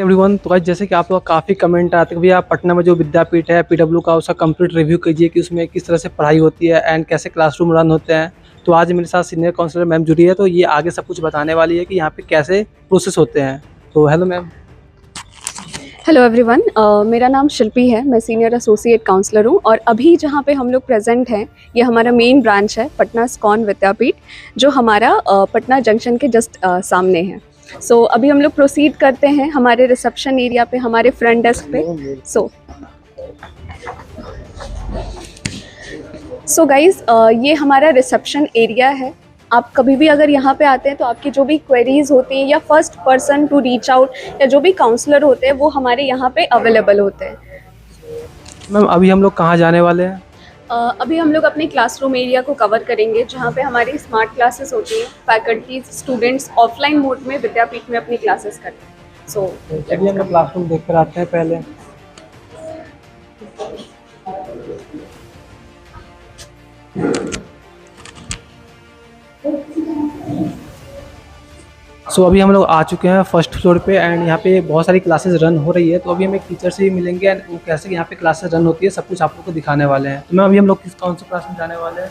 Everyone, तो आज जैसे कि आप लोग काफ़ी कमेंट आते हैं कि भैया पटना में जो विद्यापीठ है पीडब्ल्यू का, उसका कंप्लीट रिव्यू कीजिए कि उसमें किस तरह से पढ़ाई होती है एंड कैसे क्लासरूम रन होते हैं। तो आज मेरे साथ सीनियर काउंसलर मैम जुड़ी है, तो ये आगे सब कुछ बताने वाली है कि यहाँ पे कैसे प्रोसेस होते हैं। तो हेलो मैम। हेलो एवरीवन, मेरा नाम शिल्पी है। मैं सीनियर एसोसिएट काउंसलर हूँ और अभी जहाँ पे हम लोग प्रेजेंट हैं ये हमारा मेन ब्रांच है पटना इस्कॉन विद्यापीठ, जो हमारा पटना जंक्शन के जस्ट सामने है। सो अभी हम लोग प्रोसीड करते हैं हमारे रिसेप्शन एरिया पे, हमारे फ्रंट डेस्क पे। सो गाइज, ये हमारा रिसेप्शन एरिया है। आप कभी भी अगर यहाँ पे आते हैं तो आपकी जो भी क्वेरीज होती हैं या first person to reach out या जो भी काउंसलर होते हैं वो हमारे यहाँ पे अवेलेबल होते हैं। मैम अभी हम लोग कहाँ जाने वाले हैं? अभी हम लोग अपने क्लासरूम एरिया को कवर करेंगे जहाँ पे हमारी स्मार्ट क्लासेस होती हैं। फैकल्टीज स्टूडेंट्स ऑफलाइन मोड में विद्यापीठ में अपनी क्लासेस करते हैं। चलिए हम लोग क्लासरूम देख कर आते हैं पहले। सो अभी हम लोग आ चुके हैं फर्स्ट फ्लोर पे एंड यहाँ पे बहुत सारी क्लासेस रन हो रही है। तो अभी हम एक टीचर से भी मिलेंगे एंड वो कैसे यहाँ पे क्लासेस रन होती है सब कुछ आप लोग को दिखाने वाले हैं। तो मैम अभी हम लोग कौन सी क्लास में जाने वाले हैं?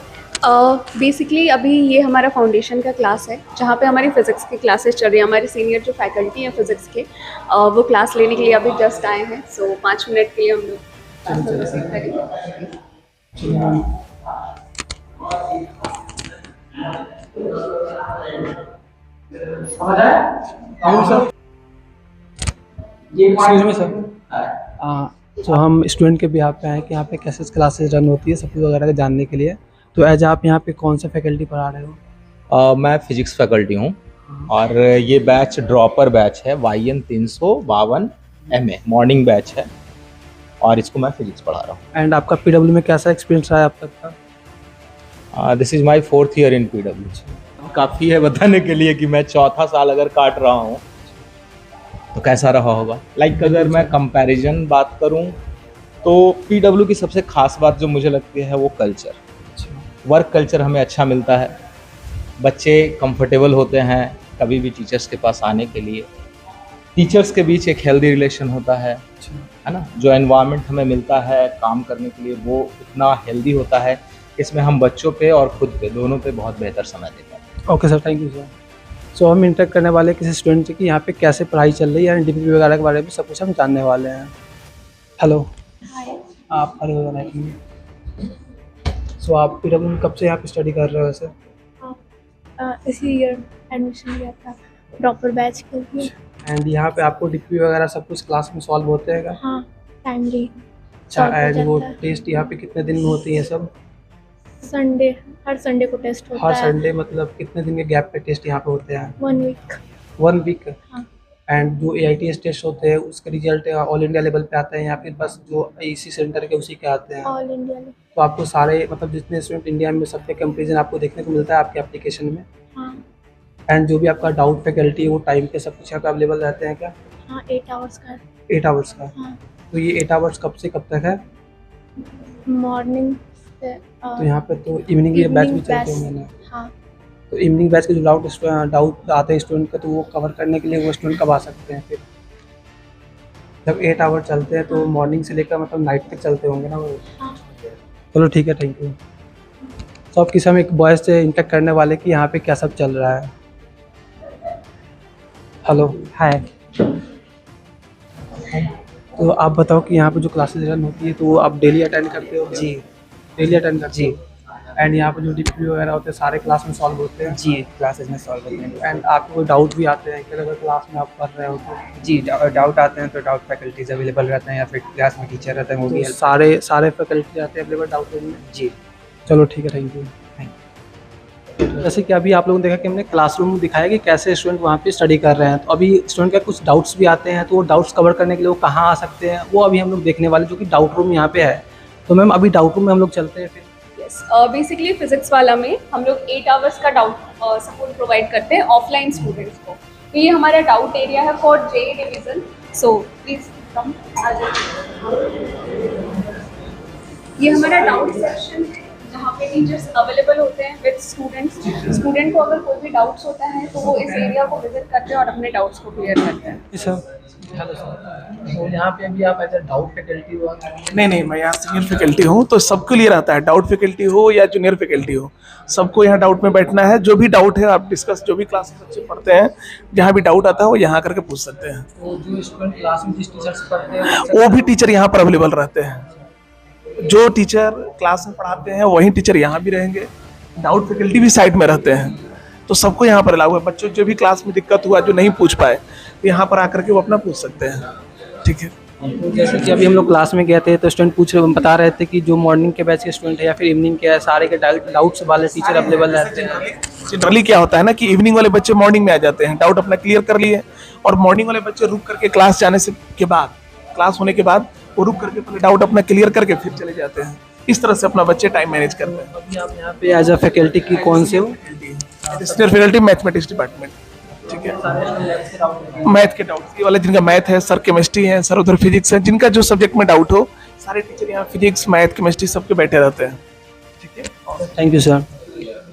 बेसिकली अभी ये हमारा फाउंडेशन का क्लास है जहाँ पे हमारी फिजिक्स की क्लासेस चल रही है। हमारे सीनियर जो फैकल्टी हैं फिजिक्स के, वो क्लास लेने के लिए अभी जस्ट आए हैं। सो 5 मिनट के लिए हम लोग रिसीव करेंगे। तो हम स्टूडेंट के बिहाफ पे आए कि यहाँ पे कैसे क्लासेस रन होती है सब कुछ वगैरह जानने के लिए। तो एज आप यहाँ पे कौन सा फैकल्टी पढ़ा रहे हो? मैं फिजिक्स फैकल्टी हूँ और ये बैच ड्रॉपर बैच है YN 352 MA मॉर्निंग बैच है और इसको मैं फिजिक्स पढ़ा रहा हूँ। एंड आपका पीडब्ल्यू में कैसा एक्सपीरियंस रहा है अब तक का? This is my 4th year in PW. काफ़ी है बताने के लिए कि मैं चौथा साल अगर काट रहा हूँ तो कैसा रहा होगा। अगर मैं कंपैरिजन बात करूँ तो पीडब्ल्यू की सबसे खास बात जो मुझे लगती है वो कल्चर, वर्क कल्चर हमें अच्छा मिलता है। बच्चे कंफर्टेबल होते हैं कभी भी टीचर्स के पास आने के लिए। टीचर्स के बीच एक हेल्दी रिलेशन होता है ना। जो एनवायरनमेंट हमें मिलता है काम करने के लिए वो इतना हेल्दी होता है, इसमें हम बच्चों पे और खुद पे दोनों पे बहुत बेहतर समय दे पाते हैं। Okay sir, thank you sir. So हम इंटरेक्ट करने वाले किसी स्टूडेंट से कि यहाँ पे कैसे पढ़ाई चल रही है एंड डीपीपी वगैरह के बारे में सब कुछ हम जानने वाले हैं। हेलो, आप खड़े हो जाना है। सो आप पीडब्ल्यू में कब से यहाँ पे स्टडी कर रहे हो वैसे? इसी ईयर एडमिशन लिया था ड्रॉपर बैच के लिए। एंड यहाँ पे आपको डीपीपी वगैरह सब कुछ क्लास में सॉल्व होते हैं क्या? हाँ, टाइमली। अच्छा, एंड वो टेस्ट यहाँ पे कितने दिन में होती है सब? संडे, हर संडे को टेस्ट होता हर है। संडे मतलब कितने दिन के गैप पे टेस्ट यहाँ पे होते हैं? 1 वीक। 1 वीक। हाँ। एंड जो AITS टेस्ट होते हैं उसका रिजल्ट ऑल इंडिया लेवल पे आता है या फिर बस जो इसी सेंटर के उसी के आते हैं? ऑल इंडिया में। तो आपको सारे मतलब जितने स्टूडेंट इंडिया में सबके कंपेरिजन आपको देखने को मिलता है आपके एप्लीकेशन में? हाँ। एंड जो भी आपका डाउट फैकल्टी है वो टाइम पे सब कुछ यहाँ पे अवेलेबल रहते हैं क्या? हाँ, 8 आवर्स का। 8 आवर्स का। हाँ। तो ये 8 आवर्स कब से कब तक है? मॉर्निंग से तो यहाँ पे तो इवनिंग के बैच भी चलते होंगे ना? हाँ। तो इवनिंग बैच के जो डाउट आते हैं स्टूडेंट का तो वो कवर करने के लिए वो स्टूडेंट कब आ सकते हैं फिर? जब 8 आवर चलते हैं तो मॉर्निंग से लेकर मतलब नाइट तक चलते होंगे ना वो? हाँ। चलो ठीक है, थैंक यू। तो अब किसी हम एक बॉयज से इंटरेक्ट करने वाले कि यहाँ पे क्या सब चल रहा है। हेलो, हाय। तो आप बताओ कि यहाँ पे जो क्लासेस रन होती है तो वो आप डेली अटेंड करते हो? जी, डेली अटेंड करते जी। हो? एंड यहाँ पे जो डीपीपी वगैरह होते हैं सारे क्लास में सॉल्व होते हैं? जी, क्लासेस में सॉल्व करते हैं। एंड आपको कोई डाउट भी आते हैं कि अगर क्लास में आप पढ़ रहे हो तो? जी, डाउट आते हैं तो डाउट फैकल्टीज अवेलेबल रहते हैं या फिर क्लास में टीचर रहते हैं वो भी तो सारे फैकल्टी आते हैं अवेलेबल डाउट लेने में? जी। चलो ठीक है, थैंक यू। जैसे कि अभी आप लोगों ने देखा कि हमने क्लासरूम दिखाया कि कैसे स्टूडेंट वहाँ पे स्टडी कर रहे हैं। तो अभी स्टूडेंट का कुछ डाउट्स भी आते हैं तो वो डाउट्स कवर करने के लिए वो कहाँ आ सकते हैं वो अभी हम लोग देखने वाले, जो कि डाउट रूम यहाँ पे है। तो मैम अभी डाउट रूम में हम लोग चलते हैं फिर। बेसिकली फिजिक्स वाला में हम लोग 8 आवर्स का डाउट सपोर्ट प्रोवाइड करते हैं ऑफलाइन स्टूडेंट्स को। तो ये हमारा डाउट एरिया है for J division. So please come आ जाइए। ये हमारा डाउट सेक्शन है जहाँ पे टीचर्स अवेलेबल होते हैं विद स्टूडेंट्स। स्टूडेंट को अगर कोई भी डाउट्स होता है तो वो इस एरिया को विजिट करते हैं और अपने डाउट्स को क्लियर करते हैं। जी सर। हेलो सर, तो यहाँ पे अभी आप एज ए डाउट फैकल्टी हो? नहीं, मैं यहाँ सीनियर फैकल्टी हूँ, तो सबके लिए रहता है, डाउट फैकल्टी हो या जूनियर फैकल्टी हो, सबको यहाँ डाउट में बैठना है। जो भी डाउट है आप डिस्कस, जो भी क्लास में बच्चे पढ़ते हैं, जहाँ भी डाउट आता है वो यहाँ करके पूछ सकते हैं। तो जो स्टूडेंट क्लास में जिस टीचर से पढ़ते हैं वो भी टीचर यहाँ पर अवेलेबल रहते हैं। जो टीचर क्लास में पढ़ाते हैं वही टीचर यहाँ भी रहेंगे, डाउट फैकल्टी भी साइड में रहते हैं, तो सबको यहाँ पर लागू है। बच्चों जो भी क्लास में दिक्कत हुआ, जो नहीं पूछ पाए, तो यहाँ पर आकर के वो अपना पूछ सकते हैं। ठीक है। तो जैसे कि अभी हम लोग क्लास में गए थे तो स्टूडेंट बता रहे थे कि जो मॉर्निंग के बैच के स्टूडेंट है या फिर इवनिंग के है, सारे के डाउट्स वाले टीचर अवेलेबल रहते हैं। जनरली क्या होता है ना कि इवनिंग वाले बच्चे मॉर्निंग में आ जाते हैं, डाउट अपना क्लियर कर लिए, और मॉर्निंग वाले बच्चे रुक करके क्लास जाने से के बाद, क्लास होने के बाद वो रुक करके पहले डाउट अपना क्लियर करके फिर चले जाते हैं। इस तरह से अपना बच्चे टाइम मैनेज करते हैं। अभी आप यहाँ पे एज अ फैकल्टी की कौन से हो? Senior faculty mathematics department. ठीक है। मैथ के डाउट, ये वाले जिनका मैथ है, सर केमिस्ट्री है, सर उधर फिजिक्स है, जिनका जो सब्जेक्ट में डाउट हो, सारे टीचर यहाँ फिजिक्स, मैथ, केमिस्ट्री सबके बैठे रहते हैं। ठीक है। Thank you sir.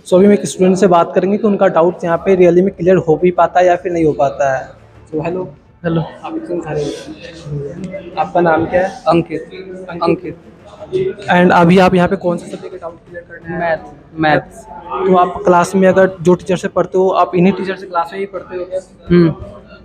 सो अभी मैं एक स्टूडेंट से बात करेंगे कि उनका डाउट यहाँ पे रियली में क्लियर हो भी पाता है या फिर नहीं हो पाता है। तो हेलो। हेलो, आप इतने सारे, आपका नाम क्या है? अंकित। एंड अभी आप यहाँ पे कौन से सब्जेक्ट का डाउट क्लियर करना है? मैथ्स। तो आप क्लास में अगर जो टीचर से पढ़ते हो, आप इन्हीं टीचर से क्लास में ही पढ़ते हो क्या?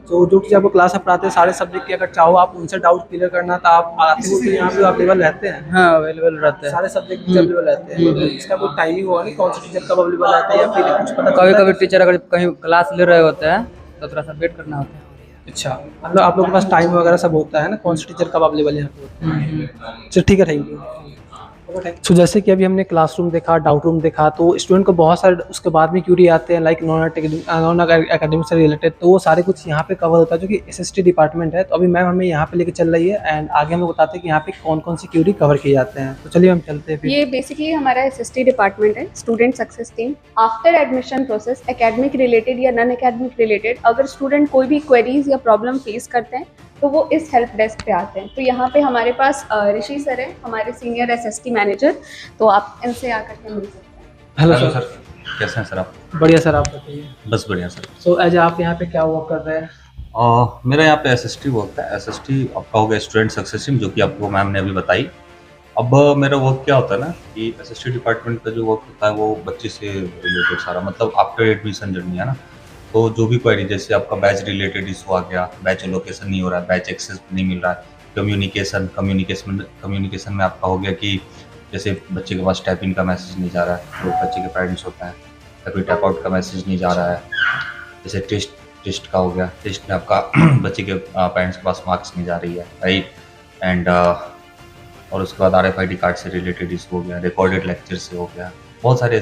तो जो टीचर आपको क्लास में पढ़ाते हैं सारे सब्जेक्ट के, अगर चाहो आप उनसे डाउट क्लियर करना तो आप आते हो, तो यहाँ पे अवेलेबल रहते हैं? हाँ, अवेलेबल रहते हैं। सारे सब्जेक्ट अवेलेबल रहते हैं। तो इसका कोई टाइमिंग होगा नहीं, कौन से टीचर कब अवेलेबल रहते हैं या फिर कुछ पता? कभी कभी टीचर अगर कहीं क्लास ले रहे होते हैं तो थोड़ा सा वेट करना होता है। अच्छा, मतलब आप लोगों के पास टाइम वगैरह सब होता है ना, कौन से टीचर कब अवेलेबल यहाँ पे होते हैं? चलो ठीक है, थैंक यू। तो जैसे कि अभी हमने क्लासरूम देखा, डाउट रूम देखा, तो स्टूडेंट को बहुत सारे उसके बाद में क्यूरी आते हैं, लाइक नॉन एकेडमिक से रिलेटेड, तो वो सारे कुछ यहाँ पे कवर होता है, जो कि एसएसटी डिपार्टमेंट है। तो अभी मैम हमें यहाँ पे लेके चल रही है एंड आगे हमें बताते हैं कि यहाँ पे कौन कौन सी क्यूरी कवर किए जाते हैं। तो चलिए हम चलते हैं फिर। ये बेसिकली हमारा एसएसटी डिपार्टमेंट है, student success team. After admission process, academic related या नॉन एकेडमिक रिलेटेड, अगर स्टूडेंट कोई भी क्वेरीज या प्रॉब्लम फेस करते हैं तो वो इस हेल्प डेस्क पे आते हैं। तो यहाँ पे हमारे पास ऋषि सर है, हमारे सीनियर एसएसटी मैनेजर, तो आप इनसे आकर के मिल सकते हैं। Hello sir. कैसे हैं सर आप? बढ़िया सर, आप बताइए। बस बढ़िया सर। सो एज आप यहाँ पे क्या वर्क कर रहे हैं? मेरा यहाँ पे एसएसटी वर्क है। एसएसटी आपका हो गया स्टूडेंट सक्सेस टीम, जो कि आपको मैम ने अभी बताई। अब मेरा वर्क क्या होता है ना कि एसएसटी डिपार्टमेंट का जो वर्क होता है वो बच्चे से रिलेटेड सारा, मतलब आफ्टर एडमिशन जर्नी है ना, तो जो भी क्वेरी, जैसे आपका बैच रिलेटेड इशू आ गया, बैच लोकेशन नहीं हो रहा है, बैच एक्सेस नहीं मिल रहा है, कम्युनिकेशन में आपका हो गया कि जैसे बच्चे के पास टाइपिंग का मैसेज नहीं जा रहा है, जो बच्चे के पेरेंट्स होते हैं, या फिर टैप आउट का मैसेज नहीं जा रहा है, जैसे टेस्ट का हो गया, टेस्ट में आपका बच्चे के पेरेंट्स के पास मार्क्स नहीं जा रही है, राइट। एंड और उसके बाद RFID कार्ड से रिलेटेड इशू हो गया, रिकॉर्डेड लेक्चर से हो गया, बहुत सारी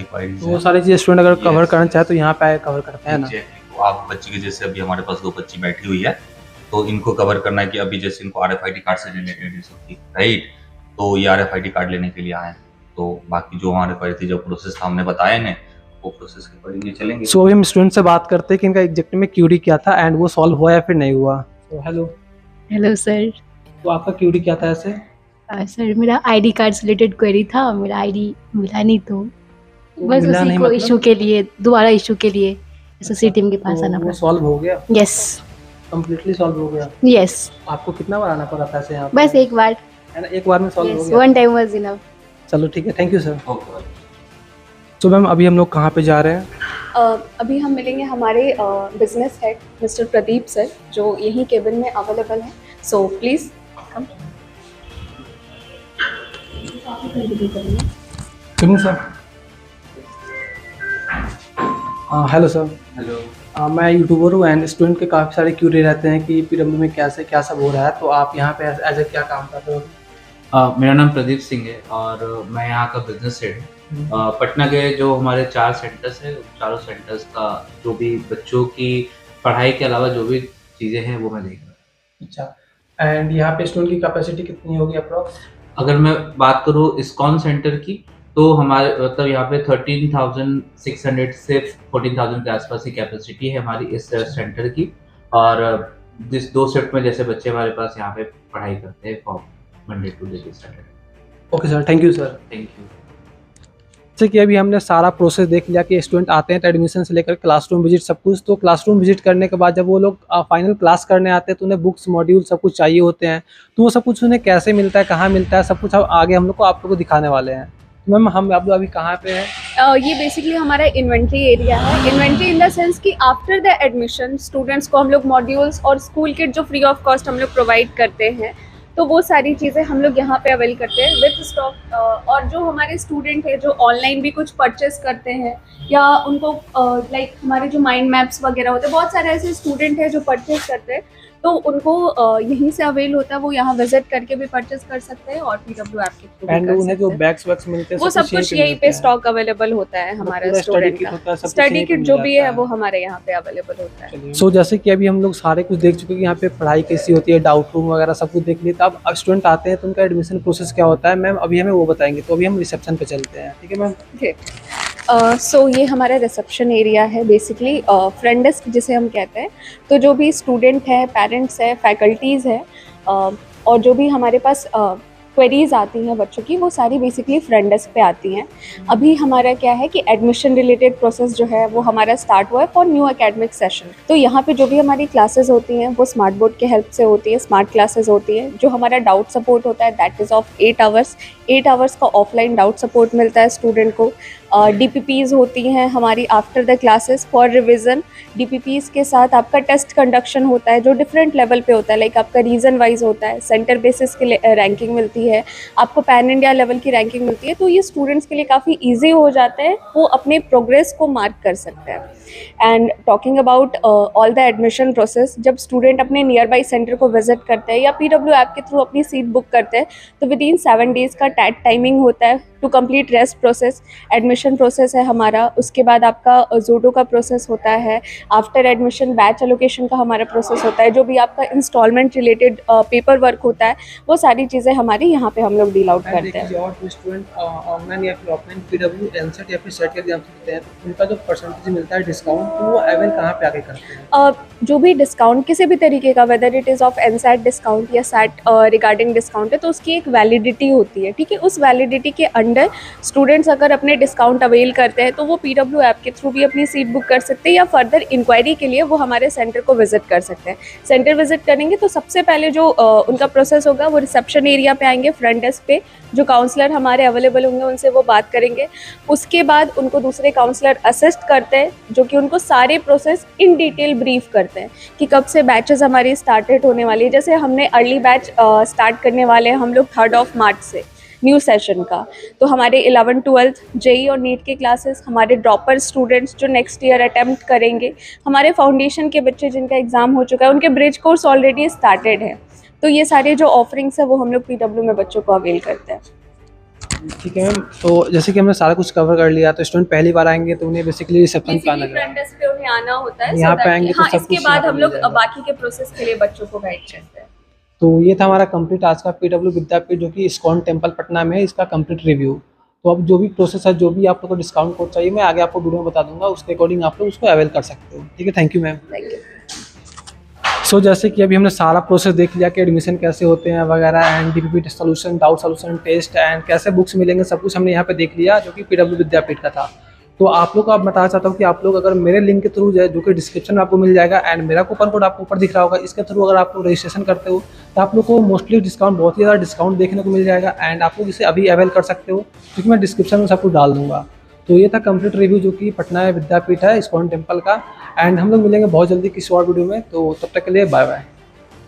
क्वारीज। तो वो सारी चीज़ स्टूडेंट अगर कवर करना चाहे तो यहाँ पे आए कवर करते हैं ना। तो आप बच्चे के, जैसे अभी हमारे पास 2 बच्ची बैठी हुई है, तो इनको कवर करना है कि अभी जैसे इनको RFID कार्ड से रिलेटेड इशू थी, राइट, तो ये RFID कार्ड लेने के लिए आए। तो बाकी जो हमारे क्वारी थी, जो प्रोसेस हमने बताया ने, वो प्रोसेस के अकॉर्डिंग चलेंगे। सो अभी हम स्टूडेंट से बात करते हैं कि इनका एग्जैक्ट में क्यूरी क्या था एंड वो सॉल्व हुआ या फिर नहीं हुआ। तो हेलो सर। तो आपका क्यूरी क्या था ऐसे? सर मेरा आईडी कार्ड से रिलेटेड क्वेरी था, मेरा आईडी मिला नहीं, तो बस मिला उसी नहीं को मतलब? इशू के लिए, दोबारा इशू के लिए एसएससी टीम के पास आना वो पड़ा। सॉल्व हो गया? यस कंप्लीटली सॉल्व हो गया? यस। आपको कितना बार आना पड़ा था ऐसे यहाँ पे? बस एक बार। है ना, एक बार में सॉल्व हो यस, गया? One time was enough. चलो ठीक है, थैंक यू सर। तो मैम अभी हम लोग कहाँ पे जा रहे हैं? अभी हम मिलेंगे हमारे business head mister Pradeep sir, जो यहीं केबिन में अवेलेबल हैं। सो प्लीज़ कम। सुनिए सर। Hello sir. हेलो। मैं यूट्यूबर हूँ एंड स्टूडेंट के काफ़ी सारे क्यूरी रहते हैं कि PW में कैसे क्या सब हो रहा है, तो आप यहाँ पे एज ए क्या काम कर रहे हो? मेरा नाम प्रदीप सिंह है और मैं यहाँ का बिजनेस हेड हूँ। पटना के जो हमारे 4 सेंटर्स हैं, चारों सेंटर्स का जो भी बच्चों की पढ़ाई के अलावा जो भी चीज़ें हैं वो मैं देख रहा हूँ। अच्छा, एंड यहाँ पे स्टूडेंट की कैपेसिटी कितनी होगी अप्रॉक्स? अगर मैं बात करूँ इस्कॉन सेंटर की, तो हमारे मतलब यहाँ पे 13,600 से 14,000 के आसपास की कैपेसिटी है हमारी इस सेंटर की। और जिस 2 शिफ्ट में जैसे बच्चे हमारे पास यहाँ पे पढ़ाई करते हैं, for Monday to Saturday. Okay sir, thank you sir. Thank you. जैसे कि अभी हमने सारा प्रोसेस देख लिया कि स्टूडेंट आते हैं तो एडमिशन से लेकर क्लासरूम विजिट सब कुछ। तो क्लासरूम विजिट करने के बाद जब वो लोग फाइनल क्लास करने आते हैं तो उन्हें बुक्स मॉड्यूल सब कुछ चाहिए होते हैं। तो वो सब कुछ उन्हें कैसे मिलता है, कहाँ मिलता है, सब कुछ आगे हम लोग को आप लोग को दिखाने वाले हैं। तो मैम हम आप लोग अभी कहाँ पे हैं? ये बेसिकली हमारा इन्वेंट्री एरिया है। इन्वेंट्री इन द सेंस कि आफ्टर द एडमिशन स्टूडेंट्स को हम लोग मॉड्यूल्स और स्कूल किट जो फ्री ऑफ कॉस्ट हम लोग प्रोवाइड करते हैं, तो वो सारी चीज़ें हम लोग यहाँ पे अवेल करते हैं विद स्टॉक। और जो हमारे स्टूडेंट है जो ऑनलाइन भी कुछ परचेस करते हैं या उनको लाइक हमारे जो माइंड मैप्स वगैरह होते हैं, बहुत सारे ऐसे स्टूडेंट हैं जो परचेस करते हैं, तो उनको यहीं से अवेल होता है। वो यहाँ विजिट करके भी परचेस कर सकते हैं और PW ऐप के थ्रू एंड उन्हें जो बैग्स वैग्स मिलते हैं वो सब कुछ यहीं पे स्टॉक अवेलेबल होता है हमारा स्टूडेंट का। स्टडी किट जो भी है वो हमारे यहाँ पे अवेलेबल होता है। सो जैसे कि अभी हम लोग सारे कुछ देख चुके हैं कि यहाँ पे पढ़ाई कैसी होती है, डाउट रूम वगैरह सब कुछ देख लिए। तो अब स्टूडेंट आते हैं तो उनका एडमिशन प्रोसेस क्या होता है मैम अभी हमें वो बताएंगे। तो अभी हम रिसेप्शन पे चलते हैं, ठीक है मैम? सो ये हमारा रिसेप्शन एरिया है बेसिकली, फ्रंट डेस्क जिसे हम कहते हैं। तो जो भी स्टूडेंट है, पेरेंट्स है, फैकल्टीज़ है और जो भी हमारे पास क्वेरीज आती हैं बच्चों की, वो सारी बेसिकली फ्रंट डेस्क पे आती हैं। अभी हमारा क्या है कि एडमिशन रिलेटेड प्रोसेस जो है वो हमारा स्टार्ट हुआ है फॉर न्यू एकेडमिक सेशन। तो यहाँ पे जो भी हमारी क्लासेस होती हैं वो स्मार्ट बोर्ड के हेल्प से होती है, स्मार्ट क्लासेस होती है। जो हमारा डाउट सपोर्ट होता है that is of 8 hours. 8 hours का ऑफलाइन डाउट सपोर्ट मिलता है स्टूडेंट को। DPPs होती हैं हमारी after the classes for revision. DPPs के साथ आपका टेस्ट कंडक्शन होता है जो डिफरेंट लेवल पे होता है, लाइक आपका रीजन वाइज होता है, सेंटर बेसिस के रैंकिंग मिलती है, आपको पैन इंडिया लेवल की रैंकिंग मिलती है। तो ये स्टूडेंट्स के लिए काफ़ी ईजी हो जाता है, वो अपने प्रोग्रेस को मार्क कर सकते हैं। And talking about all the admission process, जब स्टूडेंट अपने नियर बाई सेंटर को विजिट करते हैं या PW ऐप के थ्रू अपनी सीट बुक करते हैं तो विद इन 7 डेज़ का टैट टाइमिंग होता है to complete rest process. Admission process है हमारा, उसके बाद आपका जोडो का प्रोसेस होता है, आफ्टर एडमिशन बैच एलोकेशन का हमारा प्रोसेस होता है, जो भी आपका इंस्टॉलमेंट रिलेटेड पेपर वर्क होता है वो सारी चीज़ें हमारी यहाँ पे हम लोग डील आउट करते हैं। और जो स्टूडेंट ऑनलाइन या फिर ऑफलाइन PW एनसेट या फिर सेट के एग्जाम देते हैं तो उनका जो परसेंटेज मिलता है डिस्काउंट, तो वो अवेल कहाँ पे आके करते हैं? जो भी डिस्काउंट किसी भी तरीके का, वेदर इट इज़ ऑफ एनसेट डिस्काउंट या सेट रिगार्डिंग डिस्काउंट है, तो उसकी एक वैलिडिटी होती है, ठीक है। उस वैलिडिटी के अंडर स्टूडेंट्स अगर अपने डिस्काउंट अवेल करते हैं तो वो PW ऐप के थ्रू भी अपनी सीट बुक कर सकते हैं या फर्दर इंक्वायरी के लिए वो हमारे सेंटर को विजिट कर सकते हैं। सेंटर विजिट करेंगे तो सबसे पहले जो उनका प्रोसेस होगा वो रिसेप्शन एरिया पे आएंगे, फ्रंट डेस्क पे जो काउंसलर हमारे अवेलेबल होंगे उनसे वो बात करेंगे। उसके बाद उनको दूसरे काउंसलर असिस्ट करते हैं जो कि उनको सारे प्रोसेस इन डिटेल ब्रीफ करते हैं कि कब से बैचेस हमारी स्टार्टेड होने वाली है। जैसे हमने अर्ली बैच स्टार्ट करने वाले हैं हम लोग 3 मार्च से न्यू सेशन का। तो हमारे 11th 12th JEE और नीट के क्लासेस, हमारे ड्रॉपर स्टूडेंट्स जो नेक्स्ट ईयर अटेम्प्ट करेंगे, हमारे फाउंडेशन के बच्चे जिनका एग्ज़ाम हो चुका है उनके ब्रिज कोर्स ऑलरेडी स्टार्टेड है। तो ये सारे जो ऑफरिंग्स है वो हम लोग PW में बच्चों को अवेल करते हैं। ठीक है मैम, तो जैसे कि हमने सारा कुछ कवर कर लिया, तो स्टूडेंट पहली बार आएंगे तो उन्हें बेसिकली रिसेप्शन पे आना फ्रंट डेस्क पे उन्हें आना होता है, यहाँ पे आएंगे तो सब इसके कुछ बाद यहाँ हम पे लोग मिल जाएगा। बाकी के प्रोसेस के लिए बच्चों को गाइड करते हैं। तो ये था हमारा कंप्लीट आज का PW विद्यापीठ जो कि इस्कॉन टेम्पल पटना में है, इसका कंप्लीट रिव्यू। तो अब जो भी प्रोसेस है, जो भी आप लोग को डिस्काउंट कोड चाहिए, मैं आगे आपको वीडियो में बता दूंगा, उसके अकॉर्डिंग आप लोग उसको अवेल कर सकते हो। ठीक है, thank you ma'am. Thank you. So जैसे कि अभी हमने सारा प्रोसेस देख लिया कि एडमिशन कैसे होते हैं वगैरह, and DPP solution, doubt solution, test and कैसे बुक्स मिलेंगे, सब कुछ हमने यहाँ पे देख लिया जो कि PW विद्यापीठ का था। तो आप लोग को आप बताना चाहता हूँ कि आप लोग अगर मेरे लिंक के थ्रू जाए, जो कि डिस्क्रिप्शन में आपको मिल जाएगा, एंड मेरा कूपन कोड आपको ऊपर दिख रहा होगा, इसके थ्रू अगर आप लोग रजिस्ट्रेशन करते हो तो आप लोग को मोस्टली डिस्काउंट, बहुत ही ज़्यादा डिस्काउंट देखने को मिल जाएगा, एंड आप लोग इसे अभी अवेल कर सकते हो क्योंकि मैं डिस्क्रिप्शन में सब कुछ डाल दूँगा। तो ये था कंप्लीट रिव्यू जो कि पटना विद्यापीठ है, इस्कॉन टेम्पल का, एंड हम लोग मिलेंगे बहुत जल्दी किसी और वीडियो में। तो तब तक के लिए बाय बाय।